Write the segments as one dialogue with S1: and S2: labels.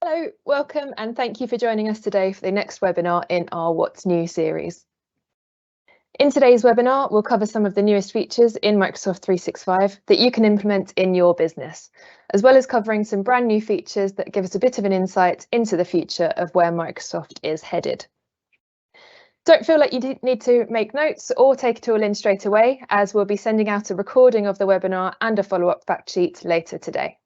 S1: Hello, welcome and thank you for joining us today for the next webinar in our What's New series. In today's webinar, we'll cover some of the newest features in Microsoft 365 that you can implement in your business, as well as covering some brand new features that give us a bit of an insight into the future of where Microsoft is headed. Don't feel like you need to make notes or take it all in straight away, as we'll be sending out a recording of the webinar and a follow-up fact sheet later today.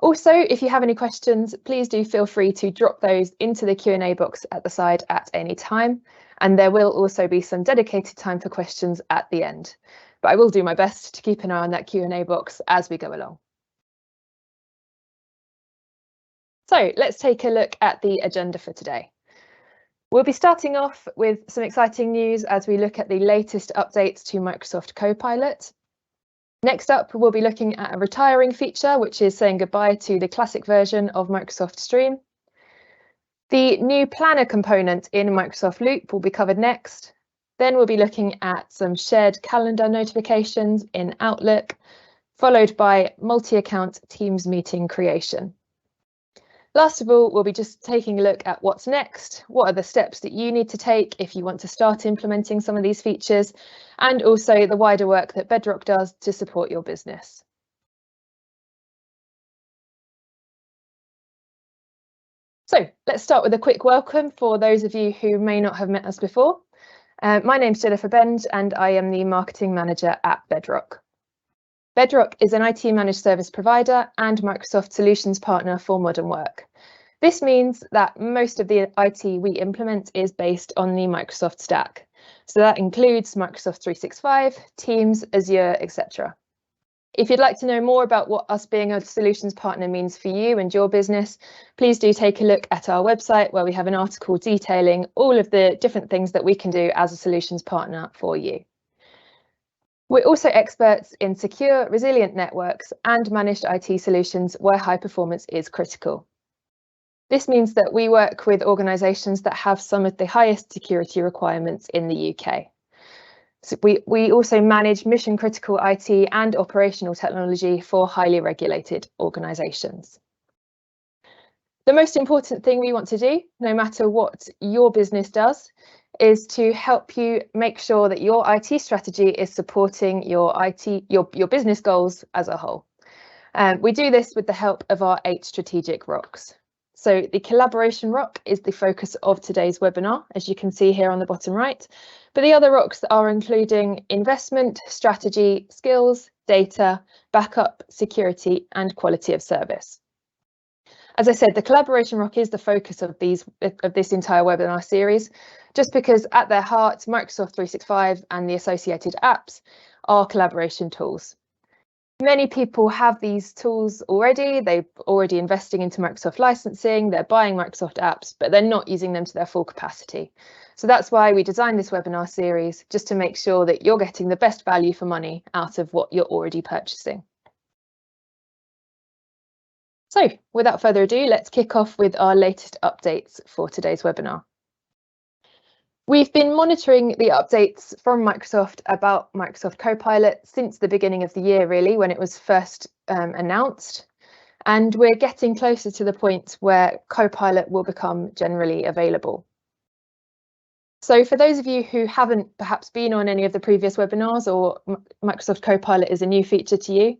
S1: Also, if you have any questions, please do feel free to drop those into the Q&A box at the side at any time. And there will also be some dedicated time for questions at the end. But I will do my best to keep an eye on that Q&A box as we go along. So let's take a look at the agenda for today. We'll be starting off with some exciting news as we look at the latest updates to Microsoft Copilot. Next up, we'll be looking at a retiring feature, which is saying goodbye to the classic version of Microsoft Stream. The new planner component in Microsoft Loop will be covered next. Then we'll be looking at some shared calendar notifications in Outlook, followed by multi-account Teams meeting creation. Last of all, we'll be just taking a look at what's next, what are the steps that you need to take if you want to start implementing some of these features, and also the wider work that Bedroq does to support your business. So let's start with a quick welcome for those of you who may not have met us before. My name's Jennifer Benge and I am the Marketing Manager at Bedroq. Bedroq is an IT managed service provider and Microsoft solutions partner for modern work. This means that most of the IT we implement is based on the Microsoft stack. So that includes Microsoft 365, Teams, Azure, etc. If you'd like to know more about what us being a solutions partner means for you and your business, please do take a look at our website where we have an article detailing all of the different things that we can do as a solutions partner for you. We're also experts in secure, resilient networks and managed IT solutions where high performance is critical. This means that we work with organisations that have some of the highest security requirements in the UK. So we also manage mission critical IT and operational technology for highly regulated organisations. The most important thing we want to do, no matter what your business does, is to help you make sure that your IT strategy is supporting your business goals as a whole. We do this with the help of our 8 strategic rocks. So the collaboration rock is the focus of today's webinar, as you can see here on the bottom right. But the other rocks are including investment, strategy, skills, data, backup, security, and quality of service. As I said, the collaboration rock is the focus of this entire webinar series, just because at their heart, Microsoft 365 and the associated apps are collaboration tools. Many people have these tools already. They're already investing into Microsoft licensing, they're buying Microsoft apps, but they're not using them to their full capacity. So that's why we designed this webinar series, just to make sure that you're getting the best value for money out of what you're already purchasing. So without further ado, let's kick off with our latest updates for today's webinar. We've been monitoring the updates from Microsoft about Microsoft Copilot since the beginning of the year, really, when it was first announced. And we're getting closer to the point where Copilot will become generally available. So for those of you who haven't perhaps been on any of the previous webinars, or Microsoft Copilot is a new feature to you,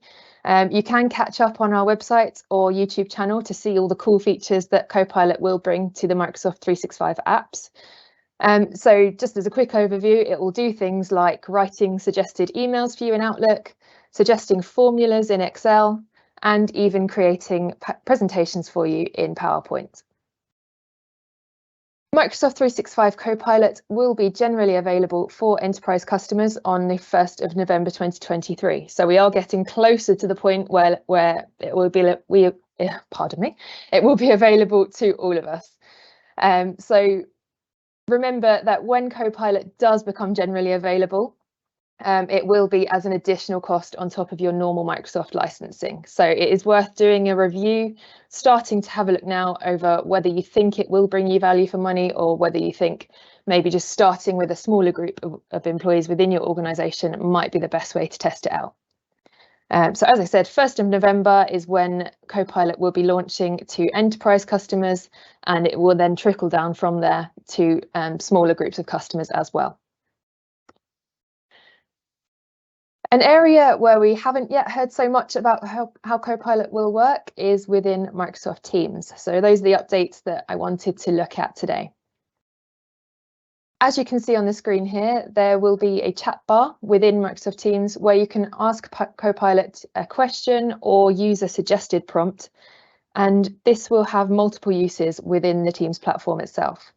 S1: you can catch up on our website or YouTube channel to see all the cool features that Copilot will bring to the Microsoft 365 apps. So just as a quick overview, it will do things like writing suggested emails for you in Outlook, suggesting formulas in Excel, and even creating presentations for you in PowerPoint. Microsoft 365 Copilot will be generally available for enterprise customers on the 1st of November 2023. So we are getting closer to the point where it will be it will be available to all of us. So remember that when Copilot does become generally available, it will be as an additional cost on top of your normal Microsoft licensing. So it is worth doing a review, starting to have a look now over whether you think it will bring you value for money, or whether you think maybe just starting with a smaller group of employees within your organisation might be the best way to test it out. So as I said, 1st of November is when Copilot will be launching to enterprise customers, and it will then trickle down from there to smaller groups of customers as well. An area where we haven't yet heard so much about how Copilot will work is within Microsoft Teams. So those are the updates that I wanted to look at today. As you can see on the screen here, there will be a chat bar within Microsoft Teams where you can ask Copilot a question or use a suggested prompt, and this will have multiple uses within the Teams platform itself.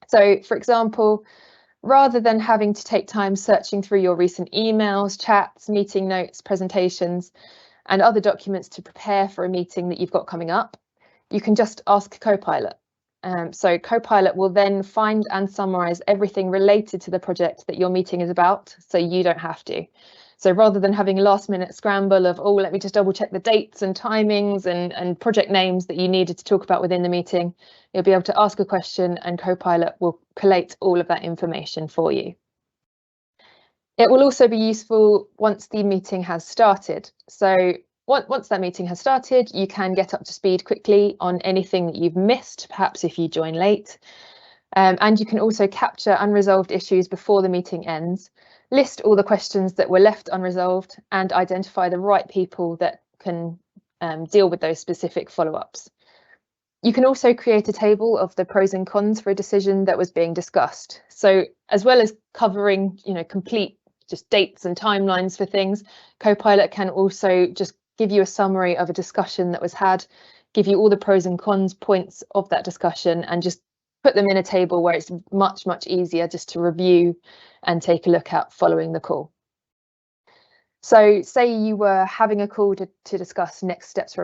S1: So, for example, rather than having to take time searching through your recent emails, chats, meeting notes, presentations, and other documents to prepare for a meeting that you've got coming up, you can just ask Copilot. So Copilot will then find and summarize everything related to the project that your meeting is about, so you don't have to. So rather than having a last minute scramble of, oh, let me just double check the dates and timings and project names that you needed to talk about within the meeting, you'll be able to ask a question and Copilot will collate all of that information for you. It will also be useful once the meeting has started. So once that meeting has started, you can get up to speed quickly on anything that you've missed, perhaps if you join late. And you can also capture unresolved issues before the meeting ends, list all the questions that were left unresolved, and identify the right people that can deal with those specific follow-ups. You can also create a table of the pros and cons for a decision that was being discussed. So as well as covering, complete just dates and timelines for things, Copilot can also just give you a summary of a discussion that was had, give you all the pros and cons points of that discussion, and just put them in a table where it's much, much easier just to review and take a look at following the call. So say you were having a call to discuss next steps for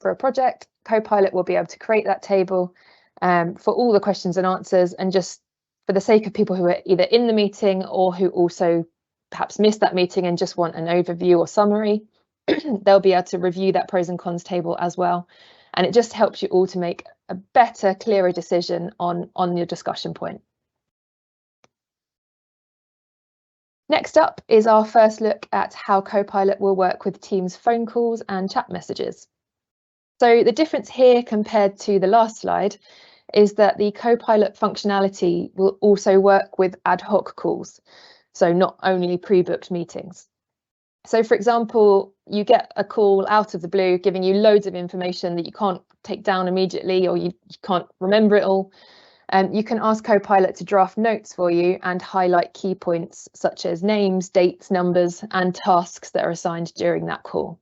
S1: a project, Copilot will be able to create that table for all the questions and answers, and just for the sake of people who are either in the meeting or who also perhaps missed that meeting and just want an overview or summary, they'll be able to review that pros and cons table as well. And it just helps you all to make a better, clearer decision on your discussion point. Next up is our first look at how Copilot will work with Teams phone calls and chat messages. So the difference here compared to the last slide is that the Copilot functionality will also work with ad hoc calls, so not only pre-booked meetings. So for example, you get a call out of the blue giving you loads of information that you can't take down immediately, or you can't remember it all. You can ask Copilot to draft notes for you and highlight key points such as names, dates, numbers, and tasks that are assigned during that call.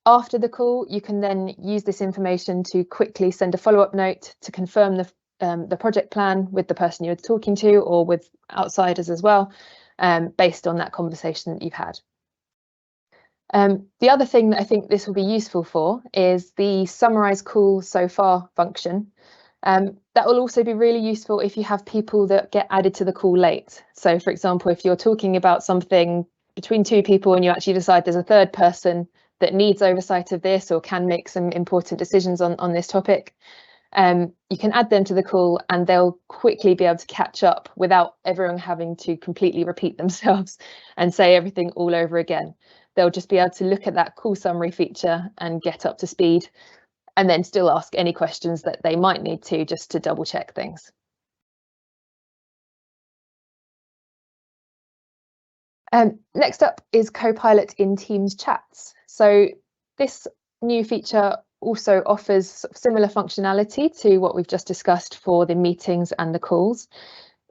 S1: After the call, you can then use this information to quickly send a follow-up note to confirm the project plan with the person you're talking to, or with outsiders as well, based on that conversation that you've had. The other thing that I think this will be useful for is the summarize call so far function. That will also be really useful if you have people that get added to the call late. So for example, if you're talking about something between two people and you actually decide there's a third person that needs oversight of this or can make some important decisions on this topic, you can add them to the call and they'll quickly be able to catch up without everyone having to completely repeat themselves and say everything all over again. They'll just be able to look at that call summary feature and get up to speed, and then still ask any questions that they might need to, just to double check things. Next up is Copilot in Teams chats. So this new feature also offers similar functionality to what we've just discussed for the meetings and the calls.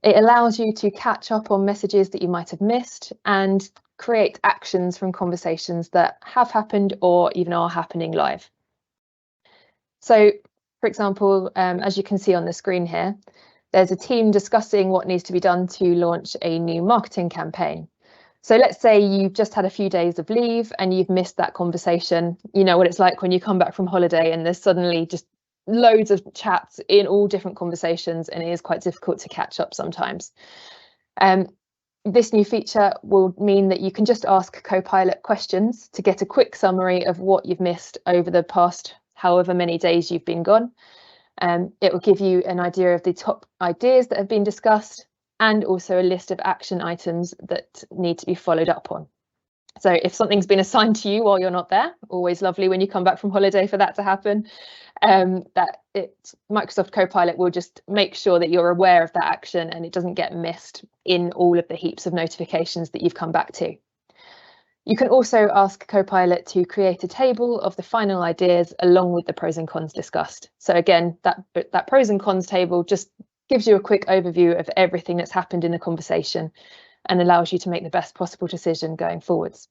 S1: It allows you to catch up on messages that you might have missed and create actions from conversations that have happened or even are happening live. So, for example, as you can see on the screen here, there's a team discussing what needs to be done to launch a new marketing campaign. So let's say you've just had a few days of leave and you've missed that conversation. You know what it's like when you come back from holiday and there's suddenly just loads of chats in all different conversations, and it is quite difficult to catch up sometimes. This new feature will mean that you can just ask Copilot questions to get a quick summary of what you've missed over the past however many days you've been gone. It will give you an idea of the top ideas that have been discussed and also a list of action items that need to be followed up on. So if something's been assigned to you while you're not there, always lovely when you come back from holiday for that to happen, Microsoft Copilot will just make sure that you're aware of that action and it doesn't get missed in all of the heaps of notifications that you've come back to. You can also ask Copilot to create a table of the final ideas along with the pros and cons discussed. So again, that pros and cons table just gives you a quick overview of everything that's happened in the conversation and allows you to make the best possible decision going forwards.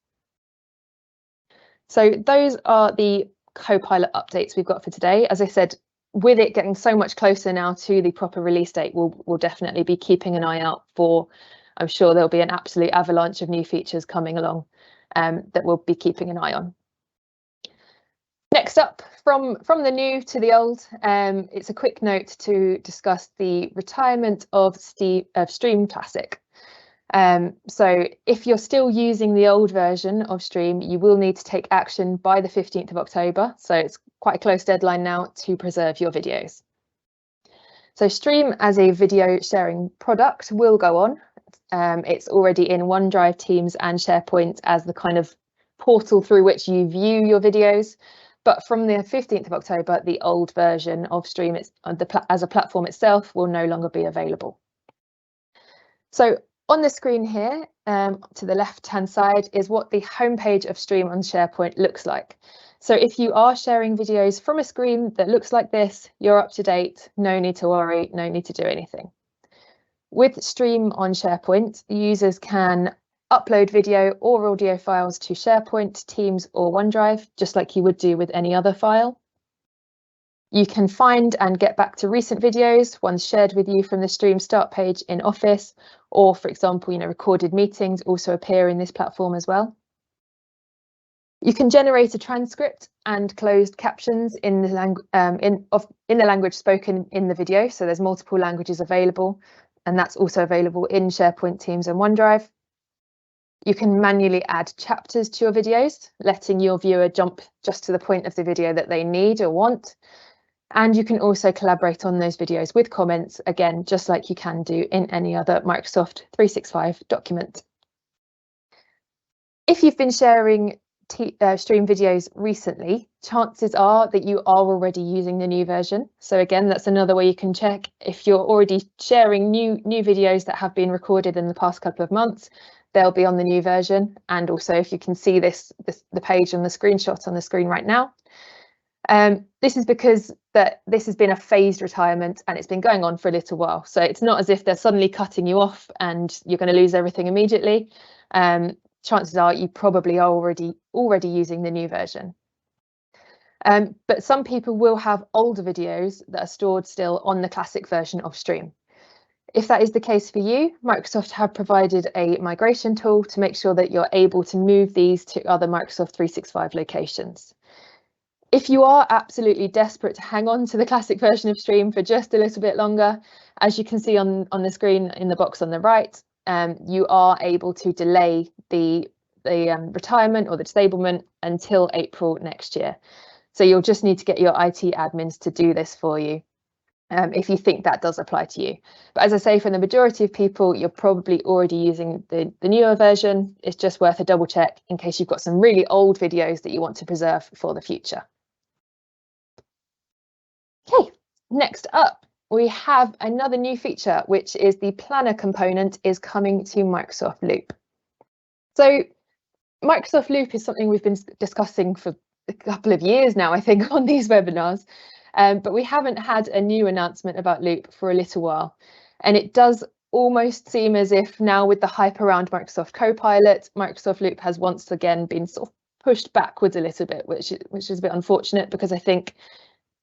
S1: So those are the Copilot updates we've got for today. As I said, with it getting so much closer now to the proper release date, we'll definitely be keeping an eye out for, I'm sure there'll be an absolute avalanche of new features coming along that we'll be keeping an eye on. Next up, from the new to the old, it's a quick note to discuss the retirement of Stream Classic. So if you're still using the old version of Stream, you will need to take action by the 15th of October. So it's quite a close deadline now to preserve your videos. So Stream as a video sharing product will go on. It's already in OneDrive, Teams and SharePoint as the kind of portal through which you view your videos. But from the 15th of October, the old version of Stream as a platform itself will no longer be available. So on the screen here, to the left-hand side, is what the homepage of Stream on SharePoint looks like. So if you are sharing videos from a screen that looks like this, you're up to date, no need to worry, no need to do anything. With Stream on SharePoint, users can upload video or audio files to SharePoint, Teams or OneDrive, just like you would do with any other file. You can find and get back to recent videos, ones shared with you from the Stream start page in Office, or for example, recorded meetings also appear in this platform as well. You can generate a transcript and closed captions in the language spoken in the video. So there's multiple languages available, and that's also available in SharePoint, Teams and OneDrive. You can manually add chapters to your videos, letting your viewer jump just to the point of the video that they need or want. And you can also collaborate on those videos with comments, again, just like you can do in any other Microsoft 365 document. If you've been sharing Stream videos recently, chances are that you are already using the new version. So again, that's another way you can check if you're already sharing new videos that have been recorded in the past couple of months, they'll be on the new version. And also if you can see the page on the screenshot on the screen right now. This is because this has been a phased retirement and it's been going on for a little while. So it's not as if they're suddenly cutting you off and you're going to lose everything immediately. Chances are you probably are already using the new version. But some people will have older videos that are stored still on the classic version of Stream. If that is the case for you, Microsoft have provided a migration tool to make sure that you're able to move these to other Microsoft 365 locations. If you are absolutely desperate to hang on to the classic version of Stream for just a little bit longer, as you can see on the screen in the box on the right, you are able to delay the retirement or the disablement until April next year. So you'll just need to get your IT admins to do this for you if you think that does apply to you. But as I say, for the majority of people, you're probably already using the newer version. It's just worth a double check in case you've got some really old videos that you want to preserve for the future. Okay, next up, we have another new feature, which is the planner component is coming to Microsoft Loop. So Microsoft Loop is something we've been discussing for a couple of years now, I think, on these webinars, but we haven't had a new announcement about Loop for a little while. And it does almost seem as if now with the hype around Microsoft Copilot, Microsoft Loop has once again been sort of pushed backwards a little bit, which is a bit unfortunate because I think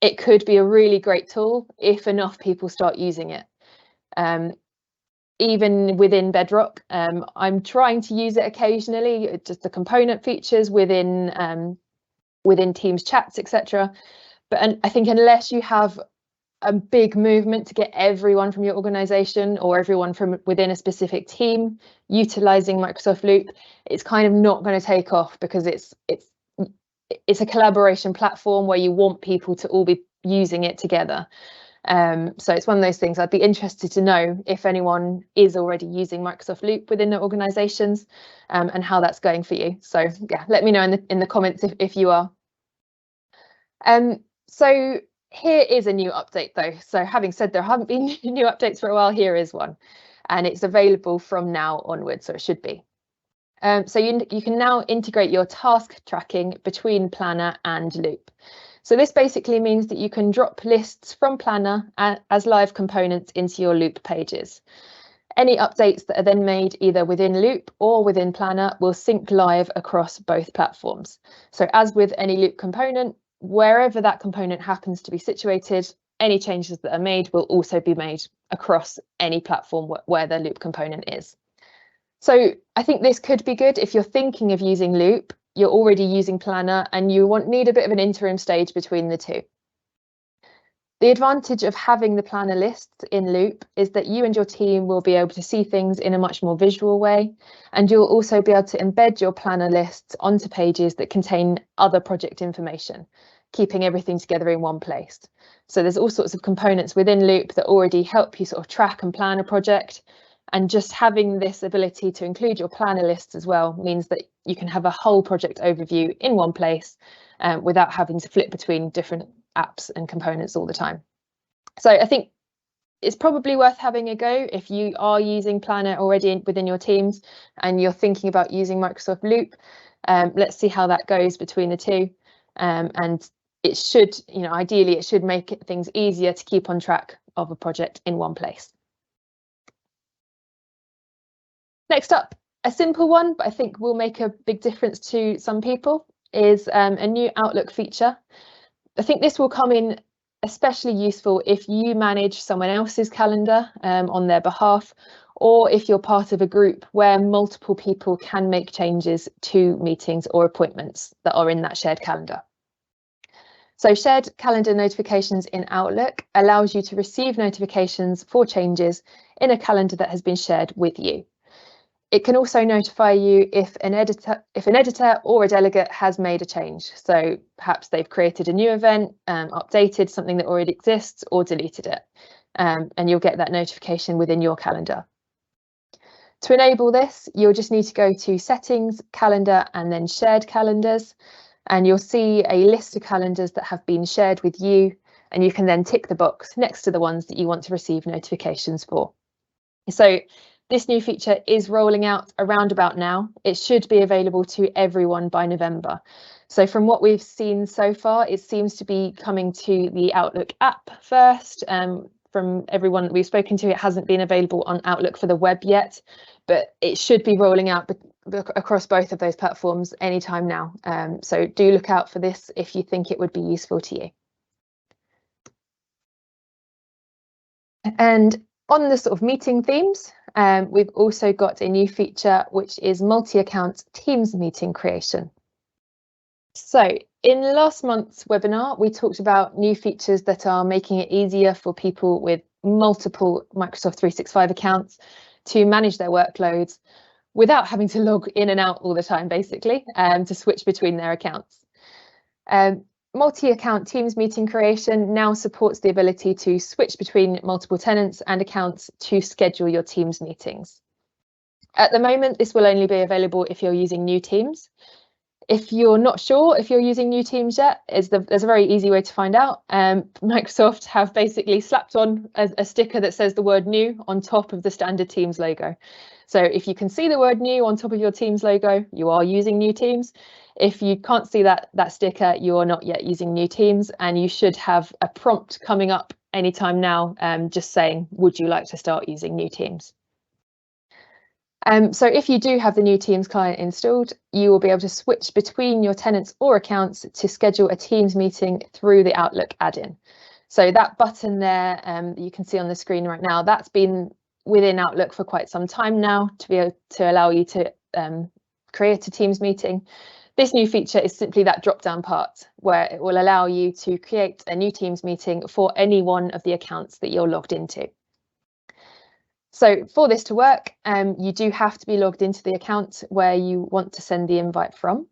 S1: it could be a really great tool if enough people start using it. Even within Bedroq, I'm trying to use it occasionally, just the component features within Teams chats, etc. But I think unless you have a big movement to get everyone from your organization or everyone from within a specific team utilizing Microsoft Loop, it's kind of not going to take off because it's a collaboration platform where you want people to all be using it together. So it's one of those things I'd be interested to know if anyone is already using Microsoft Loop within their organizations, and how that's going for you. So yeah, let me know in the comments if you are. So here is a new update though. So having said there haven't been new updates for a while, here is one, and it's available from now onwards, so it should be. So you can now integrate your task tracking between Planner and Loop. So this basically means that you can drop lists from Planner as live components into your Loop pages. Any updates that are then made either within Loop or within Planner will sync live across both platforms. So as with any Loop component, wherever that component happens to be situated, any changes that are made will also be made across any platform where the Loop component is. So I think this could be good if you're thinking of using Loop, you're already using Planner, and you need a bit of an interim stage between the two. The advantage of having the Planner lists in Loop is that you and your team will be able to see things in a much more visual way, and you'll also be able to embed your Planner lists onto pages that contain other project information, keeping everything together in one place. So there's all sorts of components within Loop that already help you sort of track and plan a project. And just having this ability to include your Planner lists as well means that you can have a whole project overview in one place without having to flip between different apps and components all the time. So I think it's probably worth having a go if you are using Planner already within your teams and you're thinking about using Microsoft Loop. Let's see how that goes between the two. And it should, ideally, it should make things easier to keep on track of a project in one place. Next up, a simple one, but I think will make a big difference to some people, is a new Outlook feature. I think this will come in especially useful if you manage someone else's calendar on their behalf, or if you're part of a group where multiple people can make changes to meetings or appointments that are in that shared calendar. So shared calendar notifications in Outlook allows you to receive notifications for changes in a calendar that has been shared with you. It can also notify you if an editor or a delegate has made a change. So perhaps they've created a new event, updated something that already exists, or deleted it. And you'll get that notification within your calendar. To enable this, you'll just need to go to Settings, Calendar, and then Shared Calendars. And you'll see a list of calendars that have been shared with you. And you can then tick the box next to the ones that you want to receive notifications for. So this new feature is rolling out around about now. It should be available to everyone by November. So from what we've seen so far, it seems to be coming to the Outlook app first. From everyone that we've spoken to, it hasn't been available on Outlook for the web yet, but it should be rolling out across both of those platforms anytime now. So do look out for this if you think it would be useful to you. And on the sort of meeting themes, we've also got a new feature, which is multi-account Teams meeting creation. So in last month's webinar, we talked about new features that are making it easier for people with multiple Microsoft 365 accounts to manage their workloads without having to log in and out all the time, basically, to switch between their accounts. Multi-account Teams meeting creation now supports the ability to switch between multiple tenants and accounts to schedule your Teams meetings. At the moment, this will only be available if you're using new Teams. If you're not sure if you're using new Teams yet, there's a very easy way to find out. Microsoft have basically slapped on a sticker that says the word new on top of the standard Teams logo. So if you can see the word new on top of your Teams logo, you are using new Teams. If you can't see that sticker, you are not yet using new Teams, and you should have a prompt coming up anytime now just saying, would you like to start using new Teams? So if you do have the new Teams client installed, you will be able to switch between your tenants or accounts to schedule a Teams meeting through the Outlook add-in. So that button there you can see on the screen right now, that's been within Outlook for quite some time now to be able to allow you to create a Teams meeting. This new feature is simply that drop-down part where it will allow you to create a new Teams meeting for any one of the accounts that you're logged into. So for this to work, you do have to be logged into the account where you want to send the invite from.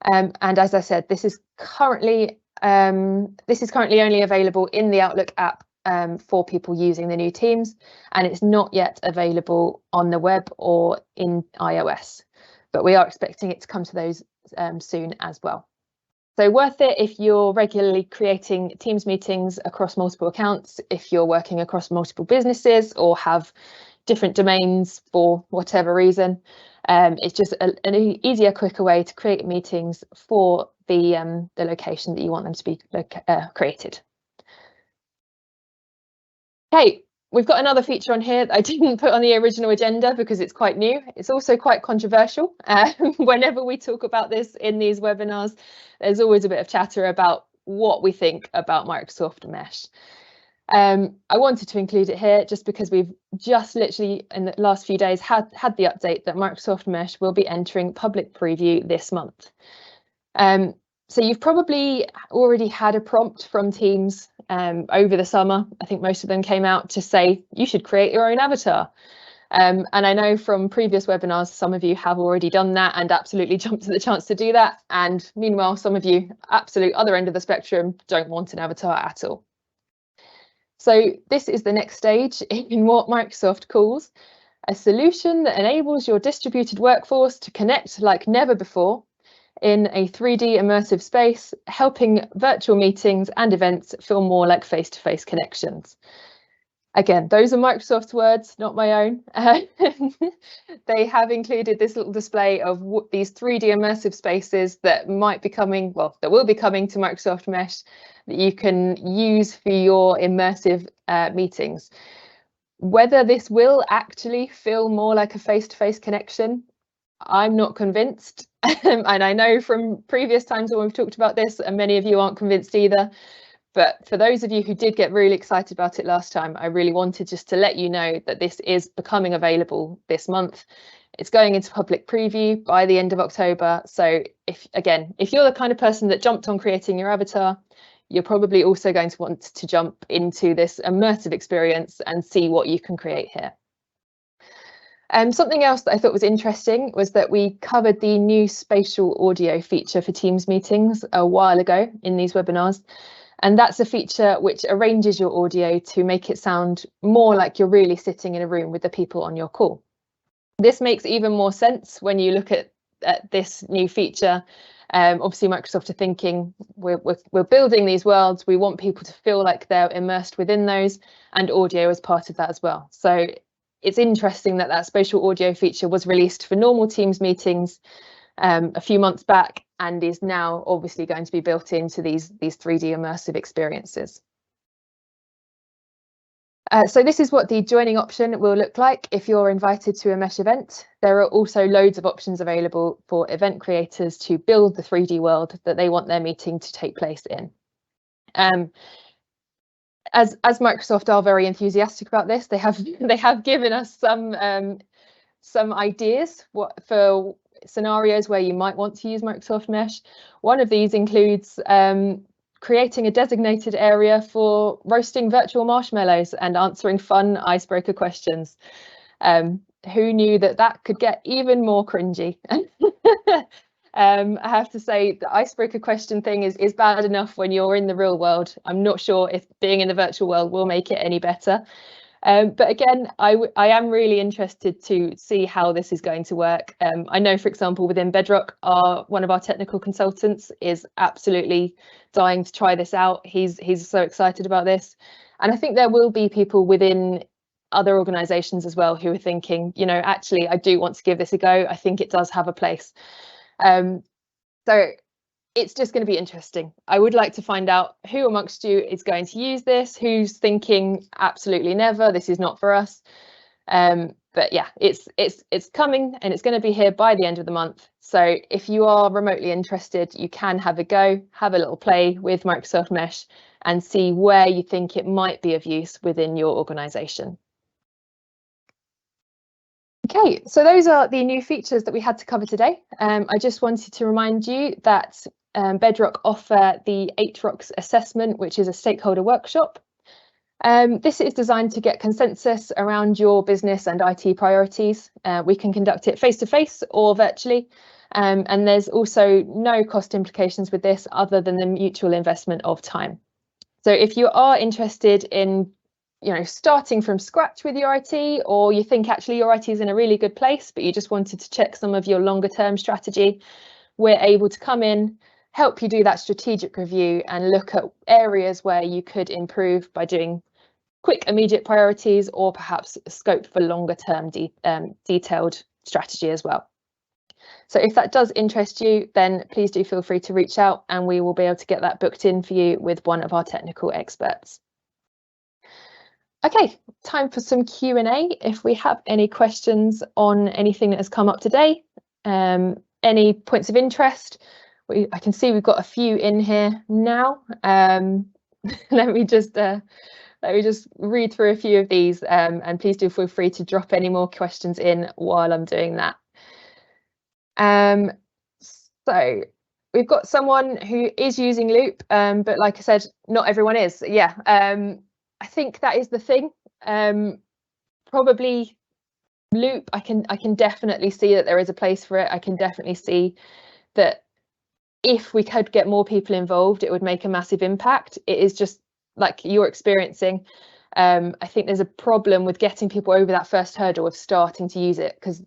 S1: And as I said, this is currently only available in the Outlook app for people using the new Teams, and it's not yet available on the web or in iOS, but we are expecting it to come to those soon as well. So worth it if you're regularly creating Teams meetings across multiple accounts, if you're working across multiple businesses or have different domains for whatever reason. It's just an easier, quicker way to create meetings for the location that you want them to be created. Okay, we've got another feature on here that I didn't put on the original agenda because it's quite new. It's also quite controversial. Whenever we talk about this in these webinars, there's always a bit of chatter about what we think about Microsoft Mesh. I wanted to include it here just because we've just literally in the last few days had the update that Microsoft Mesh will be entering public preview this month. So you've probably already had a prompt from Teams over the summer. I think most of them came out to say you should create your own avatar. And I know from previous webinars, some of you have already done that and absolutely jumped at the chance to do that. And meanwhile, some of you, absolute other end of the spectrum, don't want an avatar at all. So this is the next stage in what Microsoft calls a solution that enables your distributed workforce to connect like never before in a 3D immersive space, helping virtual meetings and events feel more like face-to-face connections. Again, those are Microsoft's words, not my own. They have included this little display of these 3D immersive spaces that might be coming, well, that will be coming to Microsoft Mesh that you can use for your immersive meetings. Whether this will actually feel more like a face-to-face connection, I'm not convinced. And I know from previous times when we've talked about this, and many of you aren't convinced either. But for those of you who did get really excited about it last time, I really wanted just to let you know that this is becoming available this month. It's going into public preview by the end of October. So if you're the kind of person that jumped on creating your avatar, you're probably also going to want to jump into this immersive experience and see what you can create here. Something else that I thought was interesting was that we covered the new spatial audio feature for Teams meetings a while ago in these webinars. And that's a feature which arranges your audio to make it sound more like you're really sitting in a room with the people on your call. This makes even more sense when you look at this new feature. Obviously, Microsoft are thinking we're building these worlds. We want people to feel like they're immersed within those, and audio is part of that as well. So it's interesting that that spatial audio feature was released for normal Teams meetings a few months back and is now obviously going to be built into these 3D immersive experiences. So this is what the joining option will look like if you're invited to a Mesh event. There are also loads of options available for event creators to build the 3D world that they want their meeting to take place in. As Microsoft are very enthusiastic about this, they have given us some ideas for scenarios where you might want to use Microsoft Mesh. One of these includes creating a designated area for roasting virtual marshmallows and answering fun icebreaker questions. Who knew that could get even more cringy? I have to say the icebreaker question thing is bad enough when you're in the real world. I'm not sure if being in the virtual world will make it any better. But again, I am really interested to see how this is going to work. I know, for example, within Bedroq, one of our technical consultants is absolutely dying to try this out. He's so excited about this. And I think there will be people within other organizations as well who are thinking, you know, actually, I do want to give this a go. I think it does have a place. So it's just going to be interesting. I would like to find out who amongst you is going to use this, who's thinking absolutely never, this is not for us. But yeah, it's coming and it's going to be here by the end of the month. So if you are remotely interested, you can have a go, have a little play with Microsoft Mesh and see where you think it might be of use within your organization. Okay, so those are the new features that we had to cover today. I just wanted to remind you that Bedroq offer the 8 Rocks assessment, which is a stakeholder workshop. This is designed to get consensus around your business and IT priorities. We can conduct it face-to-face or virtually, and there's also no cost implications with this other than the mutual investment of time. So if you are interested in starting from scratch with your IT, or you think actually your IT is in a really good place, but you just wanted to check some of your longer term strategy, we're able to come in, help you do that strategic review and look at areas where you could improve by doing quick immediate priorities, or perhaps scope for longer term detailed strategy as well. So if that does interest you, then please do feel free to reach out and we will be able to get that booked in for you with one of our technical experts. Okay, time for some Q&A. If we have any questions on anything that has come up today, any points of interest, I can see we've got a few in here now. Let me just read through a few of these, and please do feel free to drop any more questions in while I'm doing that. So we've got someone who is using Loop, but like I said, not everyone is. Yeah, I think that is the thing. Probably Loop, I can definitely see that there is a place for it. I can definitely see that if we could get more people involved, it would make a massive impact. It is just like you're experiencing. I think there's a problem with getting people over that first hurdle of starting to use it, because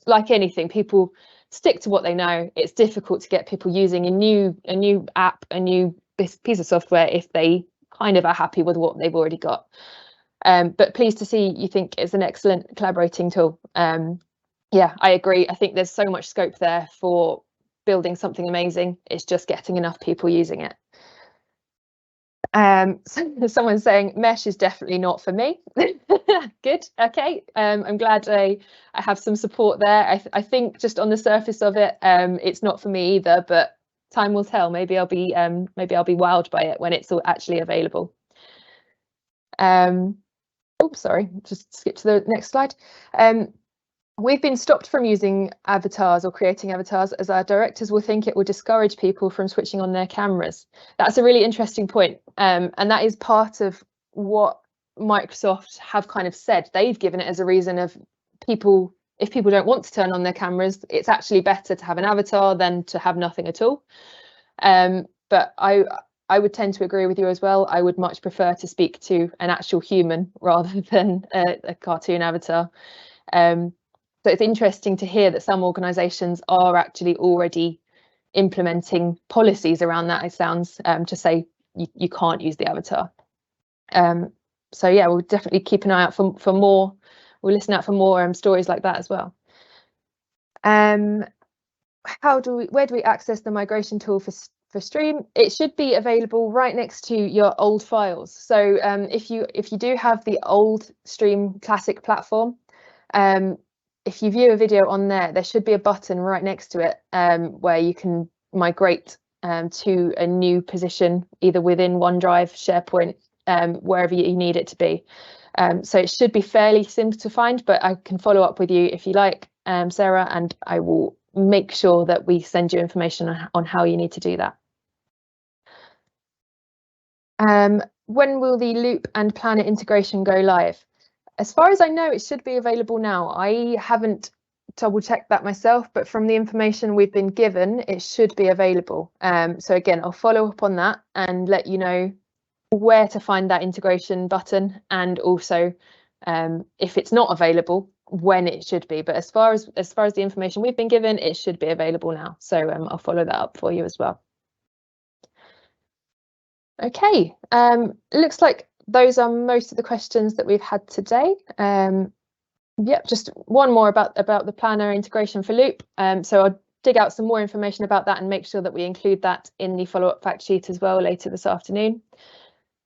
S1: like anything, people stick to what they know. It's difficult to get people using a new app, a new piece of software if they kind of are happy with what they've already got. But pleased to see you think it's an excellent collaborating tool. Yeah, I agree. I think there's so much scope there for building something amazing. It's just getting enough people using it. So someone's saying mesh is definitely not for me. Good. Okay. I'm glad I have some support there. I think just on the surface of it, it's not for me either, but time will tell. Maybe I'll be wowed by it when it's all actually available. Oops, sorry, just skip to the next slide. We've been stopped from using avatars or creating avatars as our directors will think it will discourage people from switching on their cameras. That's a really interesting point. And that is part of what Microsoft have kind of said. They've given it as a reason of if people don't want to turn on their cameras, it's actually better to have an avatar than to have nothing at all. But I would tend to agree with you as well. I would much prefer to speak to an actual human rather than a cartoon avatar. So it's interesting to hear that some organisations are actually already implementing policies around that, it sounds, to say you can't use the avatar. So yeah, we'll definitely keep an eye out for more. We'll listen out for more stories like that as well. Where do we access the migration tool for Stream? It should be available right next to your old files. So if you do have the old Stream Classic platform, if you view a video on there, there should be a button right next to it where you can migrate to a new position, either within OneDrive, SharePoint, wherever you need it to be. So it should be fairly simple to find, but I can follow up with you if you like, Sarah, and I will make sure that we send you information on how you need to do that. When will the Loop and Planner integration go live? As far as I know, it should be available now. I haven't double checked that myself, but from the information we've been given, it should be available. So again, I'll follow up on that and let you know where to find that integration button, and also if it's not available, when it should be. But as far as the information we've been given, it should be available now. So I'll follow that up for you as well. Okay, looks like those are most of the questions that we've had today. Yep, just one more about the Planner integration for Loop. So I'll dig out some more information about that and make sure that we include that in the follow-up fact sheet as well later this afternoon.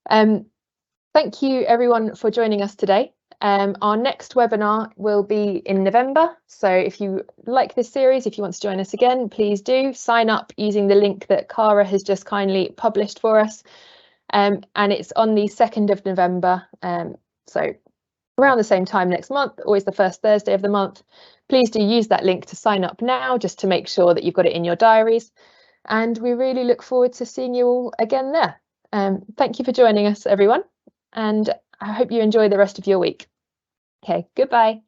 S1: Thank you everyone for joining us today. Our next webinar will be in November. So if you like this series, if you want to join us again, please do sign up using the link that Cara has just kindly published for us. And it's on the 2nd of November. So around the same time next month, always the first Thursday of the month. Please do use that link to sign up now, just to make sure that you've got it in your diaries. And we really look forward to seeing you all again there. Thank you for joining us, everyone. And I hope you enjoy the rest of your week. Okay, goodbye.